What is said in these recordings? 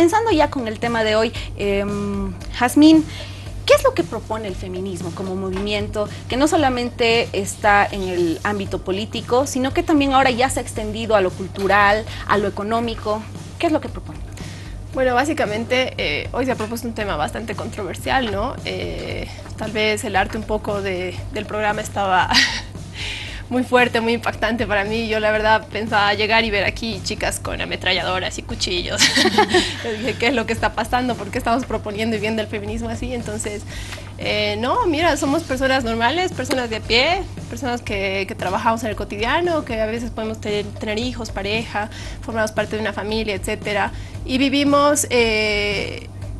comenzando ya con el tema de hoy, Jazmín, ¿qué es lo que propone el feminismo como movimiento que no solamente está en el ámbito político, sino que también ahora ya se ha extendido a lo cultural, a lo económico? ¿Qué es lo que propone? Bueno, básicamente hoy se ha propuesto un tema bastante controversial, ¿no? Tal vez el arte un poco del programa estaba muy fuerte, muy impactante para mí. Yo la verdad pensaba llegar y ver aquí chicas con ametralladoras y cuchillos. Yo dije, ¿qué es lo que está pasando? ¿Por qué estamos proponiendo y viendo el feminismo así? Entonces, no, mira, somos personas normales, personas de a pie, personas que trabajamos en el cotidiano, que a veces podemos tener hijos, pareja, formamos parte de una familia, etcétera, y vivimos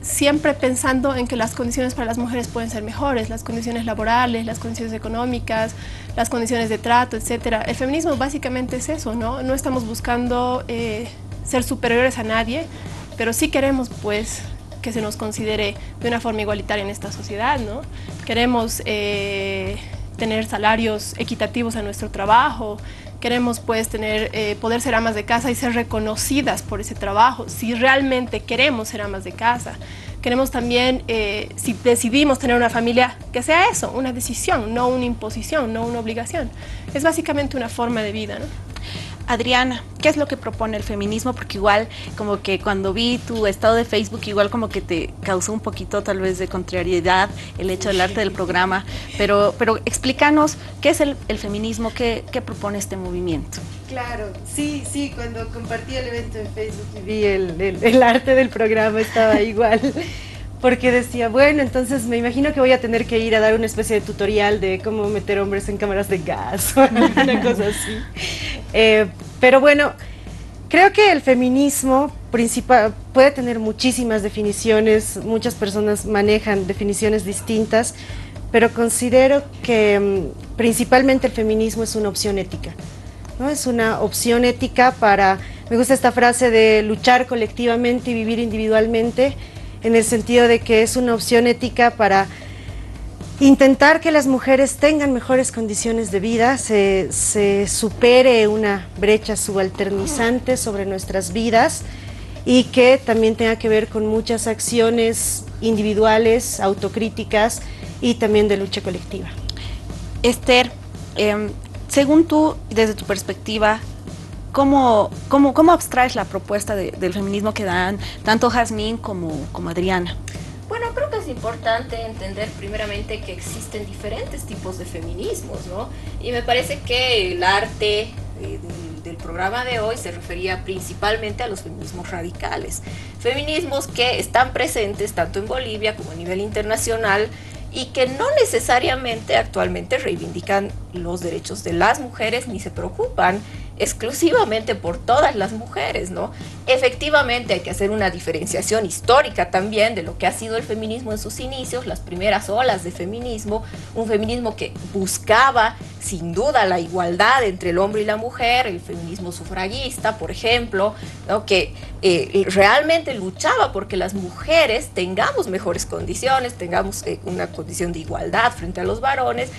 siempre pensando en que las condiciones para las mujeres pueden ser mejores, las condiciones laborales, las condiciones económicas, las condiciones de trato, etcétera. El feminismo básicamente es eso, ¿no? No estamos buscando ser superiores a nadie, pero sí queremos, pues, que se nos considere de una forma igualitaria en esta sociedad, ¿no? Queremos tener salarios equitativos a nuestro trabajo, queremos, pues, poder ser amas de casa y ser reconocidas por ese trabajo, si realmente queremos ser amas de casa. Queremos también, si decidimos tener una familia, que sea eso, una decisión, no una imposición, no una obligación. Es básicamente una forma de vida, ¿no? Adriana, ¿qué es lo que propone el feminismo? Porque igual como que cuando vi tu estado de Facebook, igual como que te causó un poquito tal vez de contrariedad el hecho del arte del programa, pero explícanos qué es el feminismo, qué propone este movimiento. Claro, sí, cuando compartí el evento en Facebook y vi el arte del programa estaba igual. Porque decía, bueno, entonces me imagino que voy a tener que ir a dar una especie de tutorial de cómo meter hombres en cámaras de gas o alguna cosa así. Pero bueno, creo que el feminismo principal puede tener muchísimas definiciones, muchas personas manejan definiciones distintas, pero considero que principalmente el feminismo es una opción ética, ¿no? Es una opción ética me gusta esta frase de luchar colectivamente y vivir individualmente, en el sentido de que es una opción ética para intentar que las mujeres tengan mejores condiciones de vida, se supere una brecha subalternizante sobre nuestras vidas y que también tenga que ver con muchas acciones individuales, autocríticas y también de lucha colectiva. Esther, según tú, desde tu perspectiva, ¿Cómo abstraes la propuesta del feminismo que dan tanto Jazmín como Adriana? Bueno, creo que es importante entender primeramente que existen diferentes tipos de feminismos, ¿no? Y me parece que el arte del programa de hoy se refería principalmente a los feminismos radicales. Feminismos que están presentes tanto en Bolivia como a nivel internacional y que no necesariamente actualmente reivindican los derechos de las mujeres ni se preocupan exclusivamente por todas las mujeres, ¿no? Efectivamente hay que hacer una diferenciación histórica también de lo que ha sido el feminismo en sus inicios, las primeras olas de feminismo, un feminismo que buscaba sin duda la igualdad entre el hombre y la mujer, el feminismo sufragista, por ejemplo, ¿no? Que realmente luchaba porque las mujeres tengamos mejores condiciones, tengamos una condición de igualdad frente a los varones,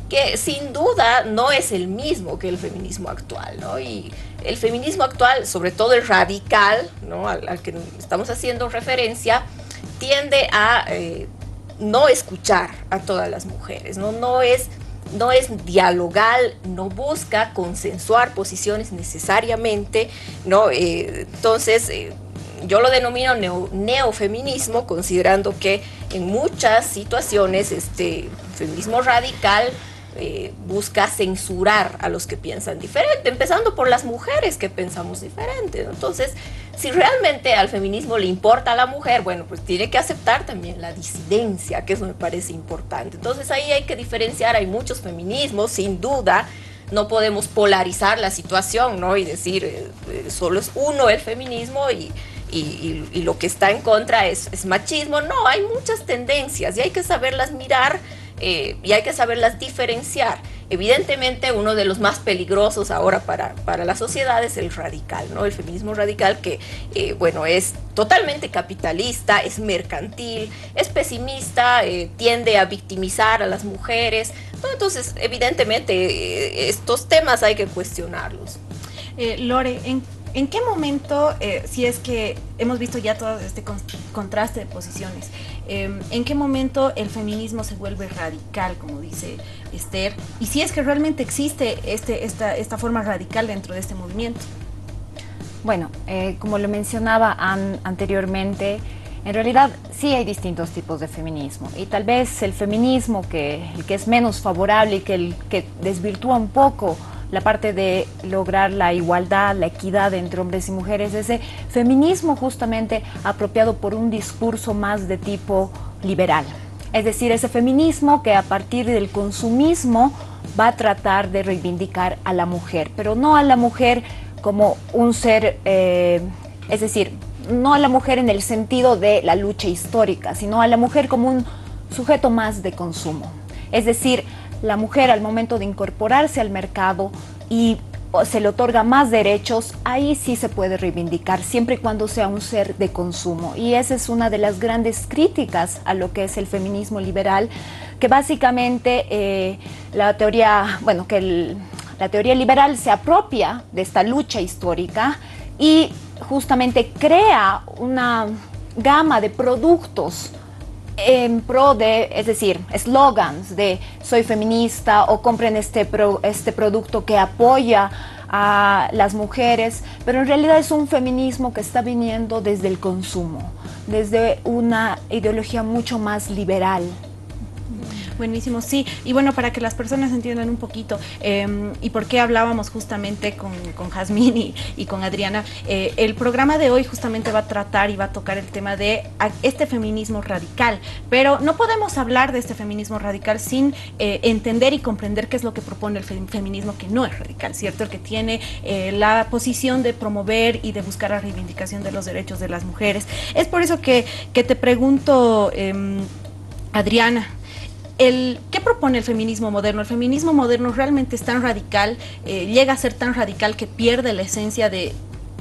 que sin duda no es el mismo que el feminismo actual, ¿no? Y el feminismo actual, sobre todo el radical, ¿no? al que estamos haciendo referencia, tiende a no escuchar a todas las mujeres, ¿no? No es dialogal, no busca consensuar posiciones necesariamente, ¿no? Entonces, yo lo denomino neofeminismo, considerando que en muchas situaciones este feminismo radical busca censurar a los que piensan diferente, empezando por las mujeres que pensamos diferente, ¿no? Entonces, si realmente al feminismo le importa a la mujer, bueno, pues tiene que aceptar también la disidencia, que eso me parece importante. Entonces ahí hay que diferenciar, hay muchos feminismos, sin duda, no podemos polarizar la situación, ¿no? Y decir, solo es uno el feminismo y lo que está en contra es machismo. No, hay muchas tendencias y hay que saberlas mirar y hay que saberlas diferenciar. Evidentemente uno de los más peligrosos ahora para la sociedad es el radical, ¿no? El feminismo radical que, bueno, es totalmente capitalista, es mercantil, es pesimista, tiende a victimizar a las mujeres, ¿no? Entonces, evidentemente, estos temas hay que cuestionarlos. Lore, ¿En qué momento, si es que hemos visto ya todo este contraste de posiciones, en qué momento el feminismo se vuelve radical, como dice Esther, y si es que realmente existe esta forma radical dentro de este movimiento? Bueno, como lo mencionaba anteriormente, en realidad sí hay distintos tipos de feminismo, y tal vez el feminismo el que es menos favorable y el que desvirtúa un poco la parte de lograr la igualdad, la equidad entre hombres y mujeres, ese feminismo justamente apropiado por un discurso más de tipo liberal. Es decir, ese feminismo que a partir del consumismo va a tratar de reivindicar a la mujer, pero no a la mujer como un ser, es decir, no a la mujer en el sentido de la lucha histórica, sino a la mujer como un sujeto más de consumo. Es decir, la mujer al momento de incorporarse al mercado y se le otorga más derechos, ahí sí se puede reivindicar, siempre y cuando sea un ser de consumo. Y esa es una de las grandes críticas a lo que es el feminismo liberal, que básicamente la teoría liberal se apropia de esta lucha histórica y justamente crea una gama de productos en pro de, es decir, eslogans de soy feminista o compren este producto que apoya a las mujeres, pero en realidad es un feminismo que está viniendo desde el consumo, desde una ideología mucho más liberal. Buenísimo, sí. Y bueno, para que las personas entiendan un poquito y por qué hablábamos justamente con Jazmín y con Adriana, el programa de hoy justamente va a tratar y va a tocar el tema de este feminismo radical, pero no podemos hablar de este feminismo radical sin entender y comprender qué es lo que propone el feminismo que no es radical, ¿cierto? El que tiene la posición de promover y de buscar la reivindicación de los derechos de las mujeres. Es por eso que te pregunto, Adriana, ¿qué propone el feminismo moderno? El feminismo moderno realmente es tan radical, llega a ser tan radical que pierde la esencia de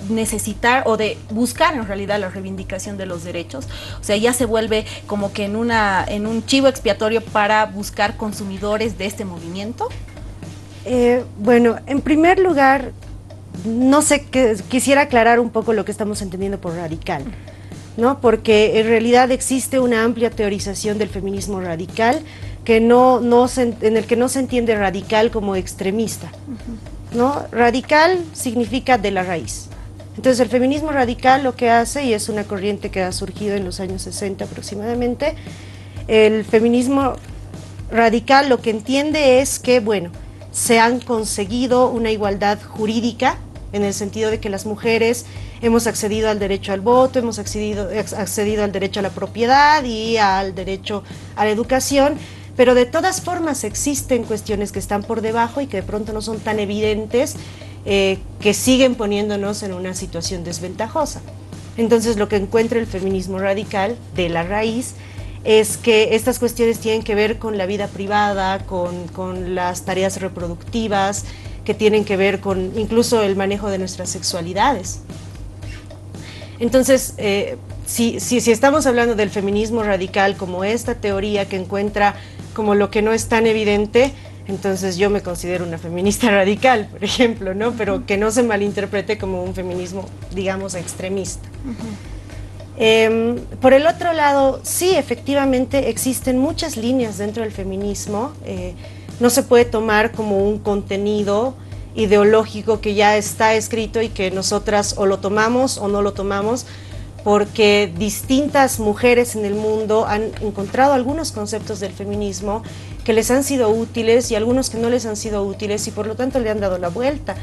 necesitar o de buscar en realidad la reivindicación de los derechos. O sea, ya se vuelve como que en un chivo expiatorio para buscar consumidores de este movimiento. Bueno, en primer lugar, no sé, quisiera aclarar un poco lo que estamos entendiendo por radical, ¿no? Porque en realidad existe una amplia teorización del feminismo radical que en el que no se entiende radical como extremista, ¿no? Radical significa de la raíz. Entonces el feminismo radical lo que hace, y es una corriente que ha surgido en los años 60 aproximadamente, el feminismo radical lo que entiende es que, bueno, se han conseguido una igualdad jurídica, en el sentido de que las mujeres hemos accedido al derecho al voto, hemos accedido al derecho a la propiedad y al derecho a la educación, pero de todas formas existen cuestiones que están por debajo y que de pronto no son tan evidentes, que siguen poniéndonos en una situación desventajosa. Entonces lo que encuentra el feminismo radical de la raíz es que estas cuestiones tienen que ver con la vida privada, con las tareas reproductivas, que tienen que ver con incluso el manejo de nuestras sexualidades. Entonces, si estamos hablando del feminismo radical como esta teoría que encuentra como lo que no es tan evidente, entonces yo me considero una feminista radical, por ejemplo, ¿no? Pero que no se malinterprete como un feminismo, digamos, extremista. Por el otro lado, sí, efectivamente existen muchas líneas dentro del feminismo. No se puede tomar como un contenido ideológico que ya está escrito y que nosotras o lo tomamos o no lo tomamos, porque distintas mujeres en el mundo han encontrado algunos conceptos del feminismo que les han sido útiles y algunos que no les han sido útiles y por lo tanto le han dado la vuelta.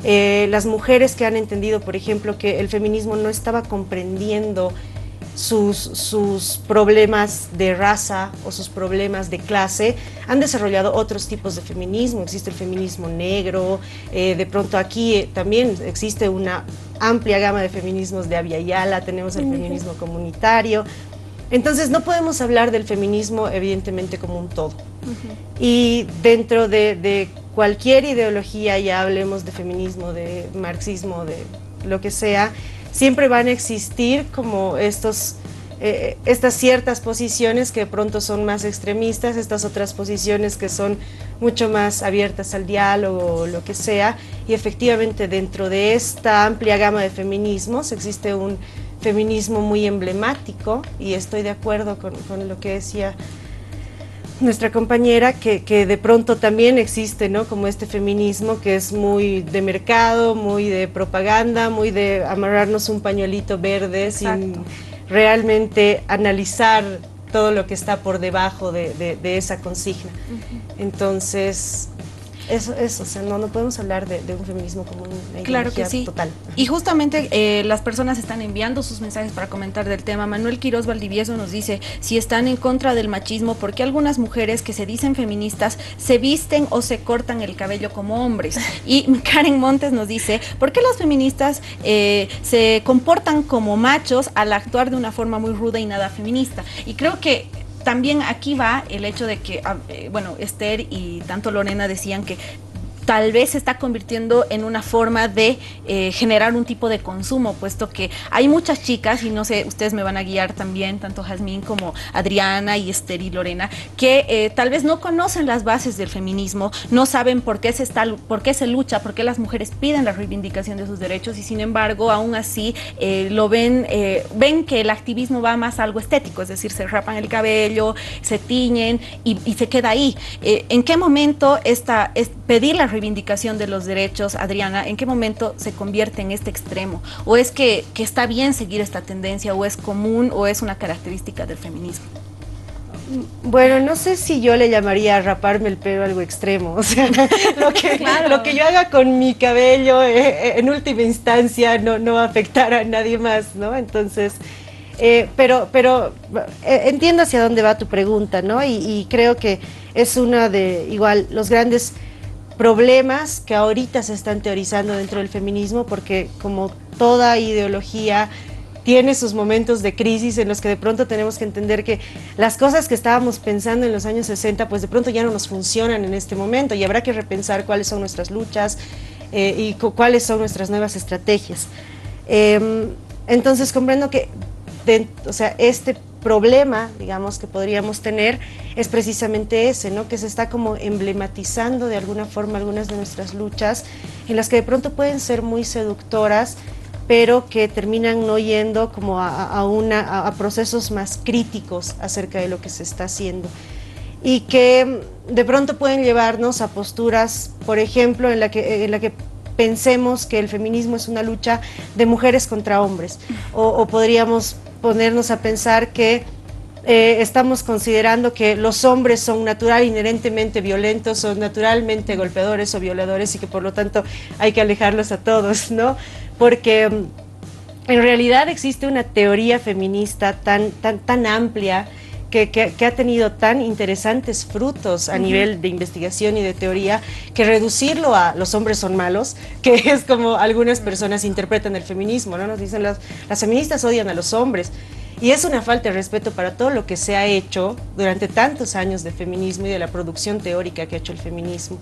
Las mujeres que han entendido, por ejemplo, que el feminismo no estaba comprendiendo sus problemas de raza o sus problemas de clase, han desarrollado otros tipos de feminismo. Existe el feminismo negro, de pronto aquí también existe una amplia gama de feminismos de Abya Yala, tenemos el feminismo comunitario. Entonces no podemos hablar del feminismo evidentemente como un todo. Y dentro de cualquier ideología, ya hablemos de feminismo, de marxismo, de lo que sea, siempre van a existir como estos estas ciertas posiciones que de pronto son más extremistas, estas otras posiciones que son mucho más abiertas al diálogo o lo que sea, y efectivamente dentro de esta amplia gama de feminismos existe un feminismo muy emblemático, y estoy de acuerdo con lo que decía nuestra compañera, que de pronto también existe, ¿no? Como este feminismo que es muy de mercado, muy de propaganda, muy de amarrarnos un pañuelito verde. Exacto. Sin realmente analizar todo lo que está por debajo de esa consigna. Entonces, eso, o sea, no podemos hablar de un feminismo como una ideología claro que sí. Total. Y justamente las personas están enviando sus mensajes para comentar del tema. Manuel Quiroz Valdivieso nos dice, si están en contra del machismo, ¿por qué algunas mujeres que se dicen feministas se visten o se cortan el cabello como hombres? Y Karen Montes nos dice, ¿por qué las feministas se comportan como machos al actuar de una forma muy ruda y nada feminista? Y creo que también aquí va el hecho de que, bueno, Esther y tanto Lorena decían que tal vez se está convirtiendo en una forma de generar un tipo de consumo, puesto que hay muchas chicas, y no sé, ustedes me van a guiar también, tanto Jazmín como Adriana y Esther y Lorena, que tal vez no conocen las bases del feminismo, no saben por qué se lucha, por qué las mujeres piden la reivindicación de sus derechos, y sin embargo, aún así, ven que el activismo va más a algo estético, es decir, se rapan el cabello, se tiñen y se queda ahí. ¿En qué momento pedir la reivindicación de los derechos, Adriana, en qué momento se convierte en este extremo? ¿O es que está bien seguir esta tendencia, o es común, o es una característica del feminismo? Bueno, no sé si yo le llamaría a raparme el pelo algo extremo, o sea, lo que yo haga con mi cabello en última instancia no va a afectar a nadie más, ¿no? Entonces, pero entiendo hacia dónde va tu pregunta, ¿no? Y creo que es una de, igual, los grandes problemas que ahorita se están teorizando dentro del feminismo, porque como toda ideología tiene sus momentos de crisis en los que de pronto tenemos que entender que las cosas que estábamos pensando en los años 60 pues de pronto ya no nos funcionan en este momento, y habrá que repensar cuáles son nuestras luchas y cuáles son nuestras nuevas estrategias. Entonces comprendo que o sea, este problema, digamos, que podríamos tener es precisamente ese, ¿no? Que se está como emblematizando de alguna forma algunas de nuestras luchas, en las que de pronto pueden ser muy seductoras, pero que terminan no yendo como a procesos más críticos acerca de lo que se está haciendo, y que de pronto pueden llevarnos a posturas, por ejemplo, en la que pensemos que el feminismo es una lucha de mujeres contra hombres, o podríamos ponernos a pensar que estamos considerando que los hombres son inherentemente violentos, o naturalmente golpeadores o violadores, y que por lo tanto hay que alejarlos a todos, ¿no? Porque en realidad existe una teoría feminista tan amplia que ha tenido tan interesantes frutos a nivel de investigación y de teoría, que reducirlo a los hombres son malos, que es como algunas personas interpretan el feminismo, ¿no? Nos dicen las feministas odian a los hombres, y es una falta de respeto para todo lo que se ha hecho durante tantos años de feminismo y de la producción teórica que ha hecho el feminismo.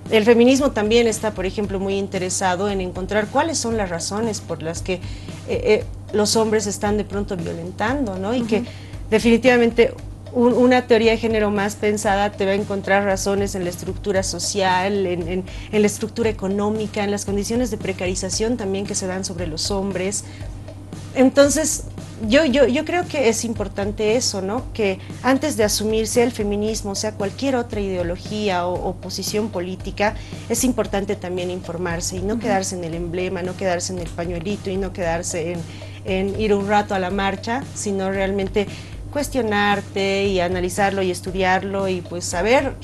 El feminismo también está, por ejemplo, muy interesado en encontrar cuáles son las razones por las que los hombres están de pronto violentando, ¿no? Y que definitivamente una teoría de género más pensada te va a encontrar razones en la estructura social, en la estructura económica, en las condiciones de precarización también que se dan sobre los hombres. Entonces, yo creo que es importante eso, ¿no? Que antes de asumirse el feminismo, o sea, cualquier otra ideología o posición política, es importante también informarse y no quedarse en el emblema, no quedarse en el pañuelito y no quedarse en ir un rato a la marcha, sino realmente cuestionarte y analizarlo y estudiarlo, y pues saber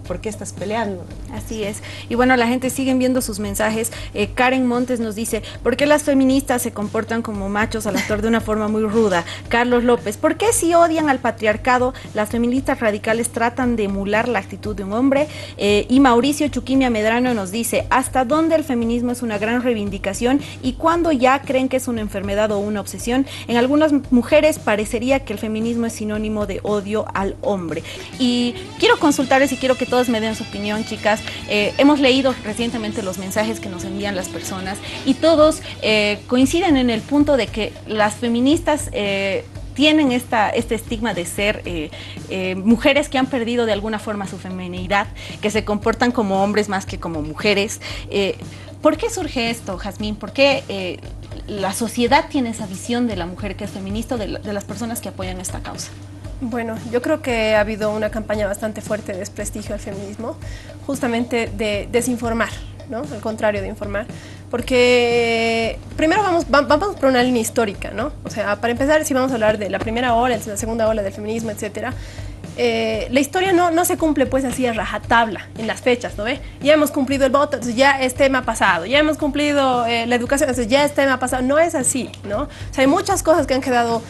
por qué estás peleando. Así es. Y bueno, la gente sigue enviando sus mensajes. Karen Montes nos dice, ¿por qué las feministas se comportan como machos al actuar de una forma muy ruda? Carlos López, ¿por qué si odian al patriarcado, las feministas radicales tratan de emular la actitud de un hombre? Y Mauricio Chuquimia Medrano nos dice, ¿hasta dónde el feminismo es una gran reivindicación y cuándo ya creen que es una enfermedad o una obsesión? En algunas mujeres parecería que el feminismo es sinónimo de odio al hombre. Y quiero consultarles y quiero que todos me den su opinión, chicas. Hemos leído recientemente los mensajes que nos envían las personas, y todos coinciden en el punto de que las feministas tienen este estigma de ser mujeres que han perdido de alguna forma su feminidad, que se comportan como hombres más que como mujeres. ¿Por qué surge esto, Jazmín? ¿Por qué la sociedad tiene esa visión de la mujer que es feminista, de las personas que apoyan esta causa? Bueno, yo creo que ha habido una campaña bastante fuerte de desprestigio al feminismo, justamente de desinformar, ¿no? Al contrario de informar, porque primero vamos por una línea histórica, ¿no? O sea, para empezar, si vamos a hablar de la primera ola, la segunda ola del feminismo, etcétera, la historia no se cumple pues así a rajatabla en las fechas, ¿no ve? Ya hemos cumplido el voto, entonces ya es tema pasado, ya hemos cumplido la educación, entonces ya es tema pasado. No es así, ¿no? O sea, hay muchas cosas que han quedado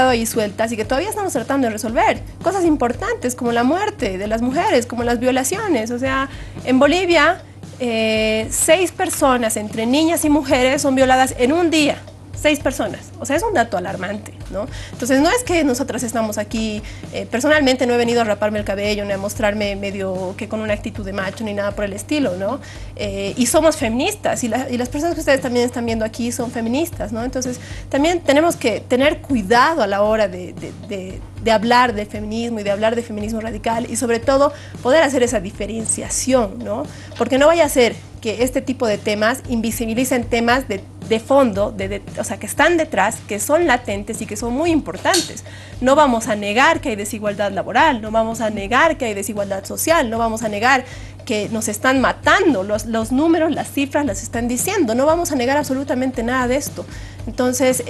ahí sueltas y que todavía estamos tratando de resolver. Cosas importantes como la muerte de las mujeres, como las violaciones. O sea, en Bolivia 6 personas entre niñas y mujeres son violadas en un día. 6 personas, o sea, es un dato alarmante, ¿no? Entonces, no es que nosotras estamos aquí, personalmente no he venido a raparme el cabello, ni a mostrarme medio que con una actitud de macho, ni nada por el estilo, ¿no? Y somos feministas, y las personas que ustedes también están viendo aquí son feministas, ¿no? Entonces, también tenemos que tener cuidado a la hora de hablar de feminismo y de hablar de feminismo radical, y sobre todo, poder hacer esa diferenciación, ¿no? Porque no vaya a ser que este tipo de temas invisibilicen temas de fondo, o sea, que están detrás, que son latentes y que son muy importantes. No vamos a negar que hay desigualdad laboral, no vamos a negar que hay desigualdad social, no vamos a negar que nos están matando, los números, las cifras las están diciendo, no vamos a negar absolutamente nada de esto. Entonces,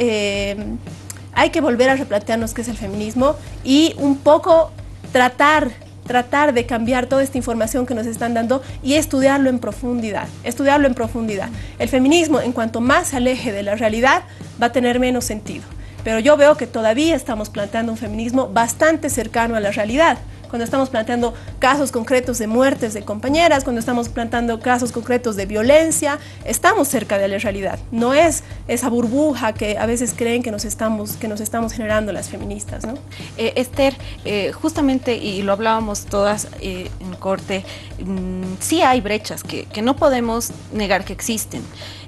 hay que volver a replantearnos qué es el feminismo y un poco tratar de cambiar toda esta información que nos están dando y estudiarlo en profundidad, El feminismo, en cuanto más se aleje de la realidad, va a tener menos sentido. Pero yo veo que todavía estamos planteando un feminismo bastante cercano a la realidad. Cuando estamos planteando casos concretos de muertes de compañeras, cuando estamos planteando casos concretos de violencia, estamos cerca de la realidad. No es esa burbuja que a veces creen que nos estamos generando las feministas, ¿no? Esther, justamente, y lo hablábamos todas en corte, sí hay brechas que no podemos negar que existen.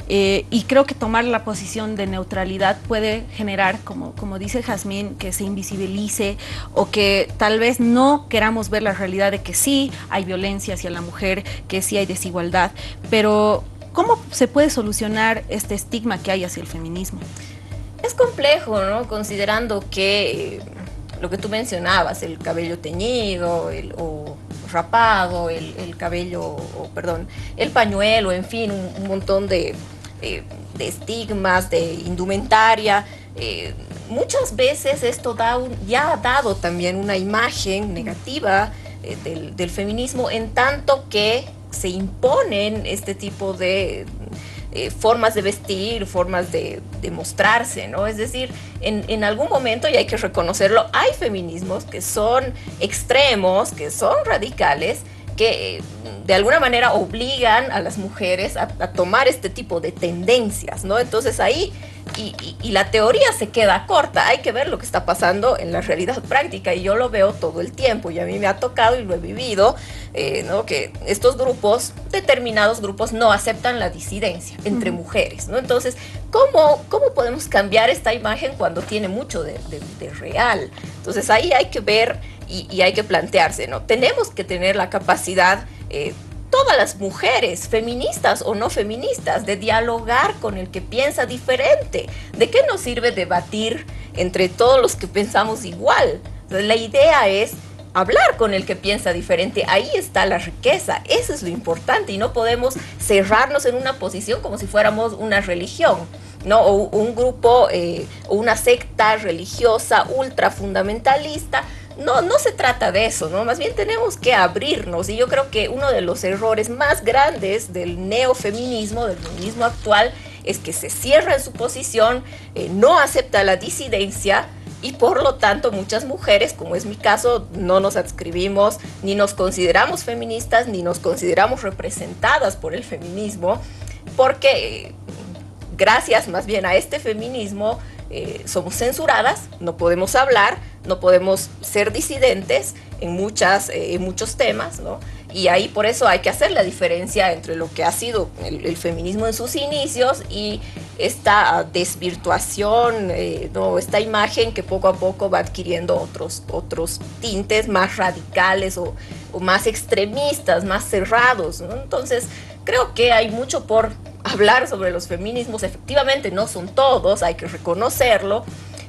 Y creo que tomar la posición de neutralidad puede generar, como dice Jazmín, que se invisibilice o que tal vez no queramos ver la realidad de que sí hay violencia hacia la mujer, que sí hay desigualdad, pero ¿cómo se puede solucionar este estigma que hay hacia el feminismo? Es complejo, ¿no? Considerando que lo que tú mencionabas, el cabello teñido o rapado, el cabello, el pañuelo, en fin, un montón de estigmas, de indumentaria. Muchas veces esto ya ha dado también una imagen negativa del feminismo, en tanto que se imponen este tipo de formas de vestir, formas de mostrarse, ¿no? Es decir, en algún momento, y hay que reconocerlo, hay feminismos que son extremos, que son radicales, que de alguna manera obligan a las mujeres a tomar este tipo de tendencias, ¿no? Entonces ahí, y la teoría se queda corta, hay que ver lo que está pasando en la realidad práctica, y yo lo veo todo el tiempo, y a mí me ha tocado y lo he vivido, ¿no? Que estos grupos, determinados grupos, no aceptan la disidencia entre mujeres, ¿no? Entonces, ¿cómo podemos cambiar esta imagen cuando tiene mucho de real? Entonces ahí hay que ver y hay que plantearse, ¿no? Tenemos que tener la capacidad, todas las mujeres, feministas o no feministas, de dialogar con el que piensa diferente. ¿De qué nos sirve debatir entre todos los que pensamos igual? Entonces, la idea es hablar con el que piensa diferente. Ahí está la riqueza, eso es lo importante, y no podemos cerrarnos en una posición como si fuéramos una religión, ¿no? O un grupo o una secta religiosa ultra fundamentalista. No se trata de eso, ¿no? Más bien tenemos que abrirnos, y yo creo que uno de los errores más grandes del neofeminismo, del feminismo actual, es que se cierra en su posición, no acepta la disidencia, y por lo tanto muchas mujeres, como es mi caso, no nos adscribimos, ni nos consideramos feministas, ni nos consideramos representadas por el feminismo, porque gracias más bien a este feminismo somos censuradas, no podemos hablar, no podemos ser disidentes en muchos temas, ¿no? Y ahí por eso hay que hacer la diferencia entre lo que ha sido el feminismo en sus inicios y esta desvirtuación, ¿no? Esta imagen que poco a poco va adquiriendo otros tintes más radicales o más extremistas, más cerrados, ¿no? Entonces, creo que hay mucho por hablar sobre los feminismos. Efectivamente, no son todos, hay que reconocerlo,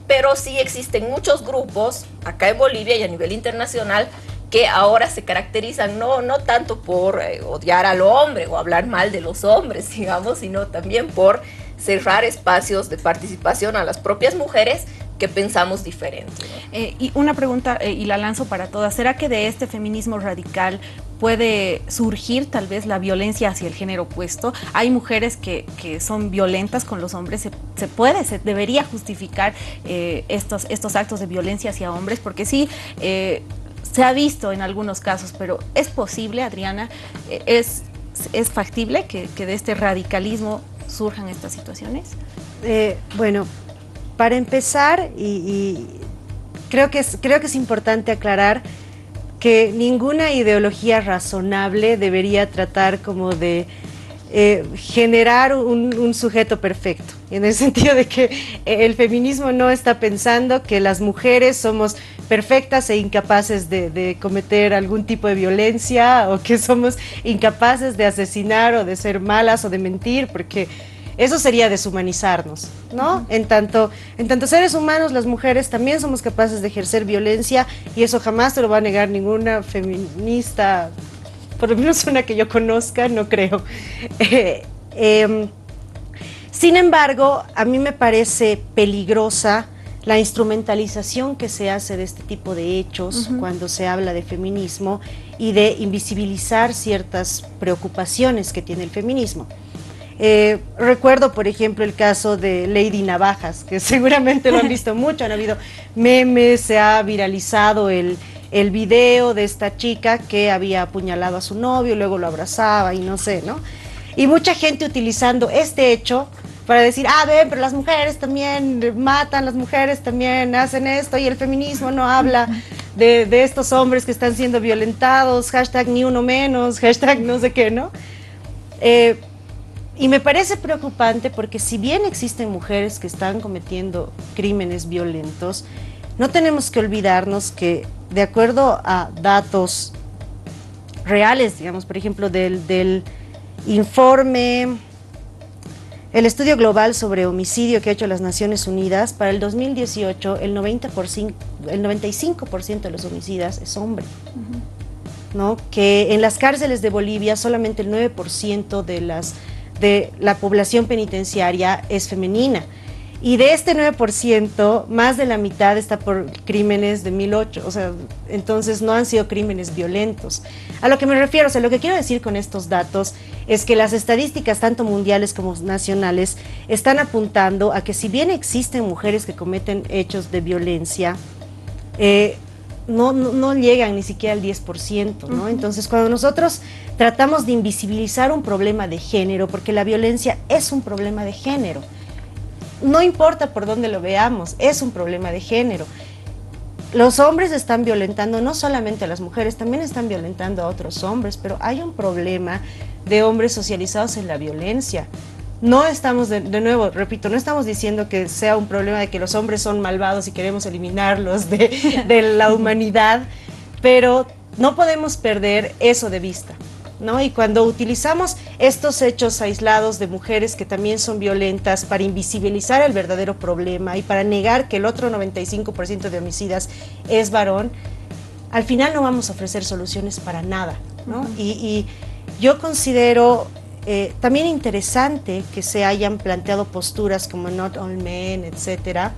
pero sí existen muchos grupos acá en Bolivia y a nivel internacional que ahora se caracterizan no tanto por odiar al hombre o hablar mal de los hombres, digamos, sino también por cerrar espacios de participación a las propias mujeres que pensamos diferente, ¿no? Y una pregunta, y la lanzo para todas, ¿será que de este feminismo radical puede surgir tal vez la violencia hacia el género opuesto? Hay mujeres que son violentas con los hombres, se debería justificar estos actos de violencia hacia hombres, porque sí, se ha visto en algunos casos, pero ¿es posible, Adriana? ¿Es factible que de este radicalismo surjan estas situaciones? Bueno, para empezar, y creo que es importante aclarar que ninguna ideología razonable debería tratar como de generar un sujeto perfecto, en el sentido de que el feminismo no está pensando que las mujeres somos perfectas e incapaces de cometer algún tipo de violencia, o que somos incapaces de asesinar o de ser malas o de mentir, porque eso sería deshumanizarnos, ¿no? En tanto seres humanos, las mujeres también somos capaces de ejercer violencia, y eso jamás te lo va a negar ninguna feminista, por lo menos una que yo conozca, no creo. Sin embargo, a mí me parece peligrosa la instrumentalización que se hace de este tipo de hechos cuando se habla de feminismo, y de invisibilizar ciertas preocupaciones que tiene el feminismo. Recuerdo, por ejemplo, el caso de Lady Navajas, que seguramente lo han visto mucho, han habido memes, se ha viralizado el video de esta chica que había apuñalado a su novio, luego lo abrazaba y no sé, ¿no? Y mucha gente utilizando este hecho para decir, ven, pero las mujeres también matan, las mujeres también hacen esto, y el feminismo no habla de estos hombres que están siendo violentados, hashtag ni uno menos, hashtag no sé qué, ¿no? Y me parece preocupante, porque si bien existen mujeres que están cometiendo crímenes violentos, no tenemos que olvidarnos que, de acuerdo a datos reales, digamos, por ejemplo, del informe, el estudio global sobre homicidio que ha hecho las Naciones Unidas, para el 2018 el 95% de los homicidas es hombre, ¿no? Que en las cárceles de Bolivia solamente el 9% de la población penitenciaria es femenina, y de este 9%, más de la mitad está por crímenes de 2008, o sea, entonces no han sido crímenes violentos. A lo que me refiero, o sea, lo que quiero decir con estos datos es que las estadísticas, tanto mundiales como nacionales, están apuntando a que, si bien existen mujeres que cometen hechos de violencia, no llegan ni siquiera al 10%, ¿no? Entonces, cuando nosotros tratamos de invisibilizar un problema de género, porque la violencia es un problema de género, no importa por dónde lo veamos, es un problema de género. Los hombres están violentando no solamente a las mujeres, también están violentando a otros hombres, pero hay un problema de hombres socializados en la violencia. No estamos, de nuevo, repito, no estamos diciendo que sea un problema de que los hombres son malvados y queremos eliminarlos de la humanidad, pero no podemos perder eso de vista, ¿no? Y cuando utilizamos estos hechos aislados de mujeres que también son violentas para invisibilizar el verdadero problema y para negar que el otro 95% de homicidas es varón, al final no vamos a ofrecer soluciones para nada, ¿no? Y yo considero también interesante que se hayan planteado posturas como Not All Men, etcétera.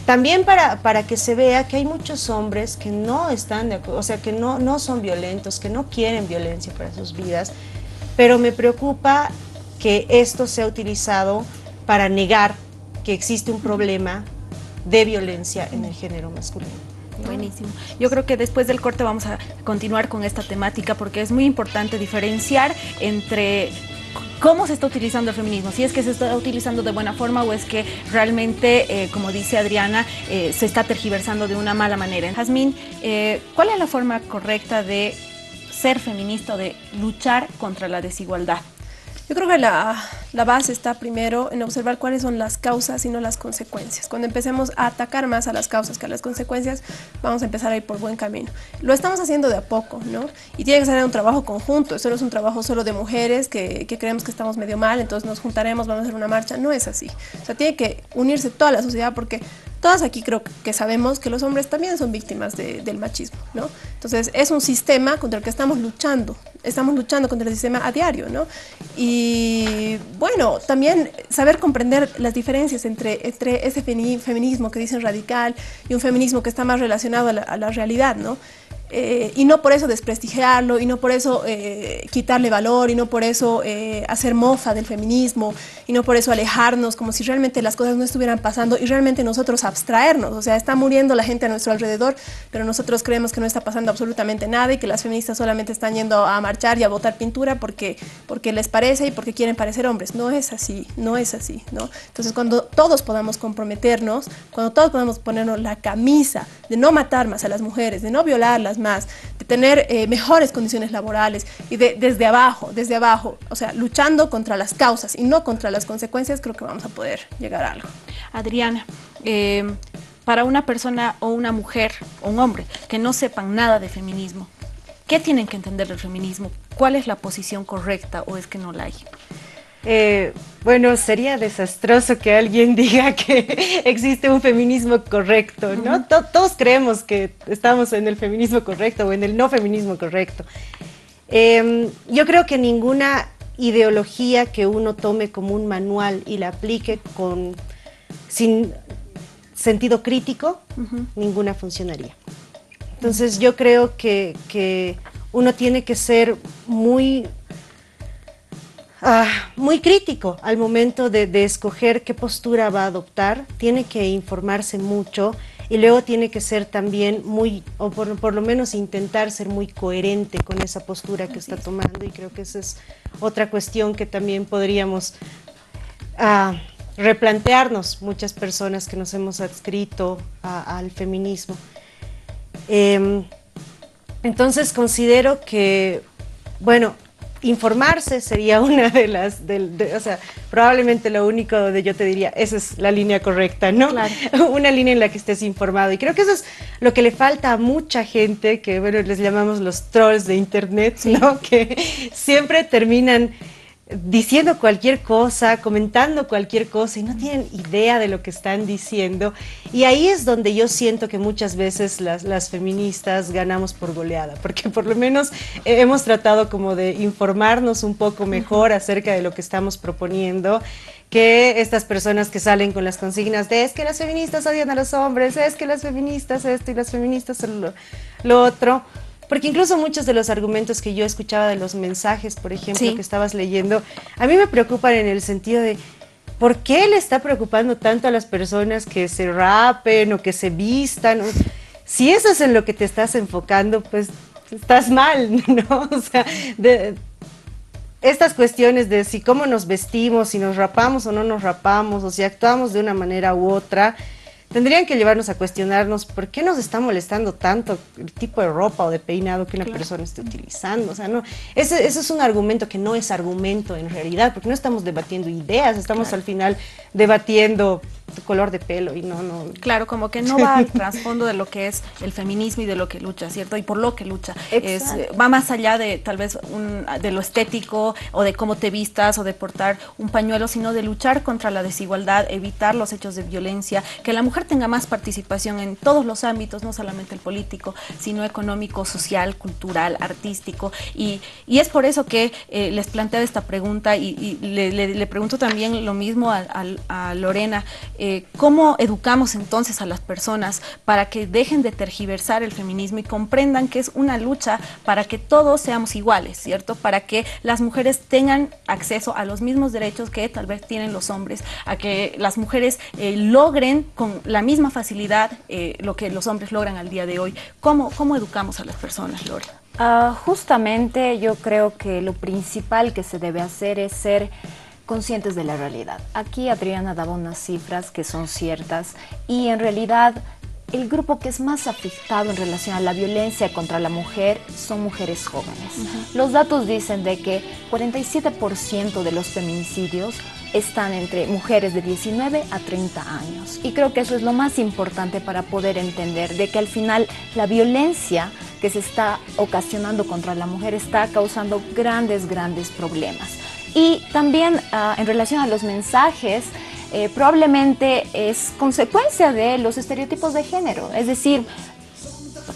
También para que se vea que hay muchos hombres que no están de acuerdo, o sea, que no son violentos, que no quieren violencia para sus vidas, pero me preocupa que esto sea utilizado para negar que existe un problema de violencia en el género masculino. Buenísimo. Yo creo que después del corte vamos a continuar con esta temática, porque es muy importante diferenciar entre cómo se está utilizando el feminismo, si es que se está utilizando de buena forma o es que realmente, como dice Adriana, se está tergiversando de una mala manera. Jazmín, ¿cuál es la forma correcta de ser feminista o de luchar contra la desigualdad? Yo creo que la base está primero en observar cuáles son las causas y no las consecuencias. Cuando empecemos a atacar más a las causas que a las consecuencias, vamos a empezar a ir por buen camino. Lo estamos haciendo de a poco, ¿no? Y tiene que ser un trabajo conjunto. Esto no es un trabajo solo de mujeres que creemos que estamos medio mal, entonces nos juntaremos, vamos a hacer una marcha. No es así. O sea, tiene que unirse toda la sociedad porque todas aquí creo que sabemos que los hombres también son víctimas del machismo, ¿no? Entonces es un sistema contra el que estamos luchando contra el sistema a diario, ¿no? Y bueno, también saber comprender las diferencias entre ese feminismo que dicen radical y un feminismo que está más relacionado a la realidad, ¿no? Y no por eso desprestigiarlo, y no por eso quitarle valor, y no por eso hacer mofa del feminismo, y no por eso alejarnos como si realmente las cosas no estuvieran pasando y realmente nosotros abstraernos. O sea, está muriendo la gente a nuestro alrededor, pero nosotros creemos que no está pasando absolutamente nada y que las feministas solamente están yendo a marchar y a botar pintura porque les parece y porque quieren parecer hombres. No es así, no es así, ¿no? Entonces, cuando todos podamos comprometernos, cuando todos podamos ponernos la camisa de no matar más a las mujeres, de no violarlas más, de tener mejores condiciones laborales y desde abajo, o sea, luchando contra las causas y no contra las consecuencias, creo que vamos a poder llegar a algo. Adriana, para una persona o una mujer o un hombre que no sepan nada de feminismo, ¿qué tienen que entender del feminismo? ¿Cuál es la posición correcta o es que no la hay? Bueno, sería desastroso que alguien diga que existe un feminismo correcto, ¿no? Todos creemos que estamos en el feminismo correcto o en el no feminismo correcto. Yo creo que ninguna ideología que uno tome como un manual y la aplique sin sentido crítico, ninguna funcionaría. Entonces yo creo que uno tiene que ser muy crítico al momento de escoger qué postura va a adoptar. Tiene que informarse mucho y luego tiene que ser también o por lo menos intentar ser muy coherente con esa postura que está tomando, y creo que esa es otra cuestión que también podríamos replantearnos muchas personas que nos hemos adscrito al feminismo. Entonces considero que, bueno, informarse sería una de las, o sea, probablemente lo único donde yo te diría, esa es la línea correcta, ¿no? Claro. Una línea en la que estés informado. Y creo que eso es lo que le falta a mucha gente, que bueno, les llamamos los trolls de internet, ¿no? Que siempre terminan diciendo cualquier cosa, comentando cualquier cosa y no tienen idea de lo que están diciendo. Y ahí es donde yo siento que muchas veces las feministas ganamos por goleada, porque por lo menos hemos tratado como de informarnos un poco mejor acerca de lo que estamos proponiendo, que estas personas que salen con las consignas de es que las feministas odian a los hombres, es que las feministas esto y las feministas lo otro. Porque incluso muchos de los argumentos que yo escuchaba de los mensajes, por ejemplo, que estabas leyendo, a mí me preocupan en el sentido de ¿por qué le está preocupando tanto a las personas que se rapen o que se vistan? Si eso es en lo que te estás enfocando, pues estás mal, ¿no? O sea, estas cuestiones de si cómo nos vestimos, si nos rapamos o no nos rapamos, o si actuamos de una manera u otra, tendrían que llevarnos a cuestionarnos por qué nos está molestando tanto el tipo de ropa o de peinado que una persona esté utilizando. O sea, no, ese es un argumento que no es argumento en realidad, porque no estamos debatiendo ideas, estamos al final debatiendo tu color de pelo y no. Claro, como que no va al trasfondo de lo que es el feminismo y de lo que lucha, ¿cierto? Y por lo que lucha. Va más allá de tal vez de lo estético o de cómo te vistas o de portar un pañuelo, sino de luchar contra la desigualdad, evitar los hechos de violencia, que la mujer tenga más participación en todos los ámbitos, no solamente el político, sino económico, social, cultural, artístico. Y es por eso que les planteo esta pregunta y le pregunto también lo mismo a Lorena. ¿Cómo educamos entonces a las personas para que dejen de tergiversar el feminismo y comprendan que es una lucha para que todos seamos iguales, ¿cierto? Para que las mujeres tengan acceso a los mismos derechos que tal vez tienen los hombres, a que las mujeres logren con la misma facilidad lo que los hombres logran al día de hoy. ¿Cómo educamos a las personas, Lore? Justamente yo creo que lo principal que se debe hacer es ser conscientes de la realidad. Aquí Adriana daba unas cifras que son ciertas y en realidad el grupo que es más afectado en relación a la violencia contra la mujer son mujeres jóvenes. Los datos dicen de que 47% de los feminicidios están entre mujeres de 19 a 30 años. Y creo que eso es lo más importante para poder entender de que al final la violencia que se está ocasionando contra la mujer está causando grandes problemas. Y también en relación a los mensajes, probablemente es consecuencia de los estereotipos de género, es decir,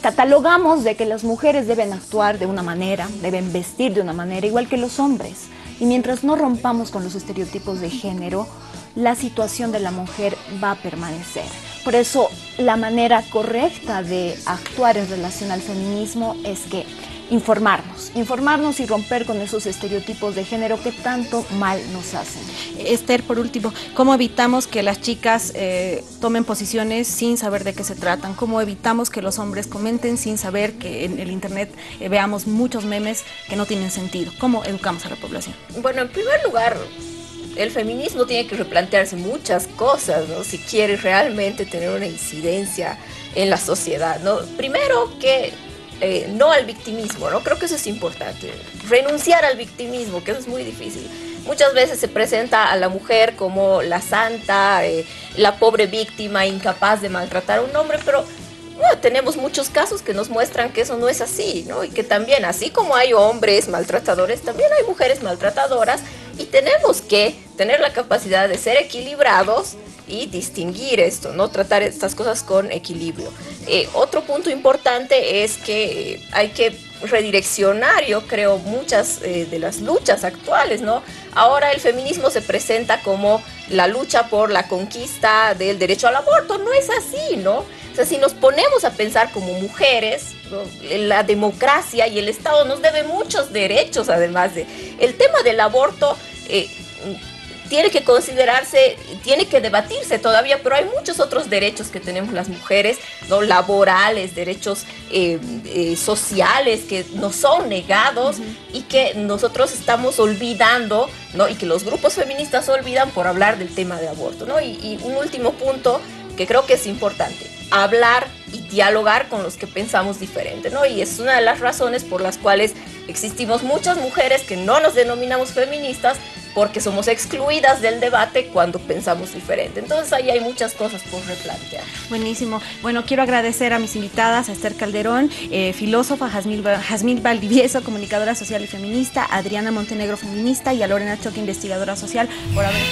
catalogamos de que las mujeres deben actuar de una manera, deben vestir de una manera, igual que los hombres. Y mientras no rompamos con los estereotipos de género, la situación de la mujer va a permanecer. Por eso, la manera correcta de actuar en relación al feminismo es que informarnos y romper con esos estereotipos de género que tanto mal nos hacen. Esther, por último, ¿cómo evitamos que las chicas tomen posiciones sin saber de qué se tratan? ¿Cómo evitamos que los hombres comenten sin saber que en el internet veamos muchos memes que no tienen sentido? ¿Cómo educamos a la población? Bueno, en primer lugar, el feminismo tiene que replantearse muchas cosas, ¿no? Si quiere realmente tener una incidencia en la sociedad, ¿no? Primero que no al victimismo, ¿no? Creo que eso es importante. Renunciar al victimismo, que eso es muy difícil. Muchas veces se presenta a la mujer como la santa, la pobre víctima, incapaz de maltratar a un hombre, pero bueno, tenemos muchos casos que nos muestran que eso no es así, ¿no? Y que también, así como hay hombres maltratadores, también hay mujeres maltratadoras, y tenemos que tener la capacidad de ser equilibrados y distinguir esto, ¿no? Tratar estas cosas con equilibrio. Otro punto importante es que hay que redireccionar, yo creo, muchas de las luchas actuales, ¿no? Ahora el feminismo se presenta como la lucha por la conquista del derecho al aborto. No es así, ¿no? O sea, si nos ponemos a pensar como mujeres, ¿no? La democracia y el Estado nos debe muchos derechos, además de... El tema del aborto tiene que considerarse, tiene que debatirse todavía, pero hay muchos otros derechos que tenemos las mujeres, ¿no? Laborales, derechos sociales que nos son negados y que nosotros estamos olvidando, ¿no? Y que los grupos feministas olvidan por hablar del tema de aborto, ¿no? Y un último punto que creo que es importante, hablar y dialogar con los que pensamos diferente, ¿no? Y es una de las razones por las cuales existimos muchas mujeres que no nos denominamos feministas, porque somos excluidas del debate cuando pensamos diferente. Entonces ahí hay muchas cosas por replantear. Buenísimo. Bueno, quiero agradecer a mis invitadas, a Esther Calderón, filósofa, Jazmín Valdivieso, comunicadora social y feminista, Adriana Montenegro, feminista, y a Lorena Choque, investigadora social, por haber...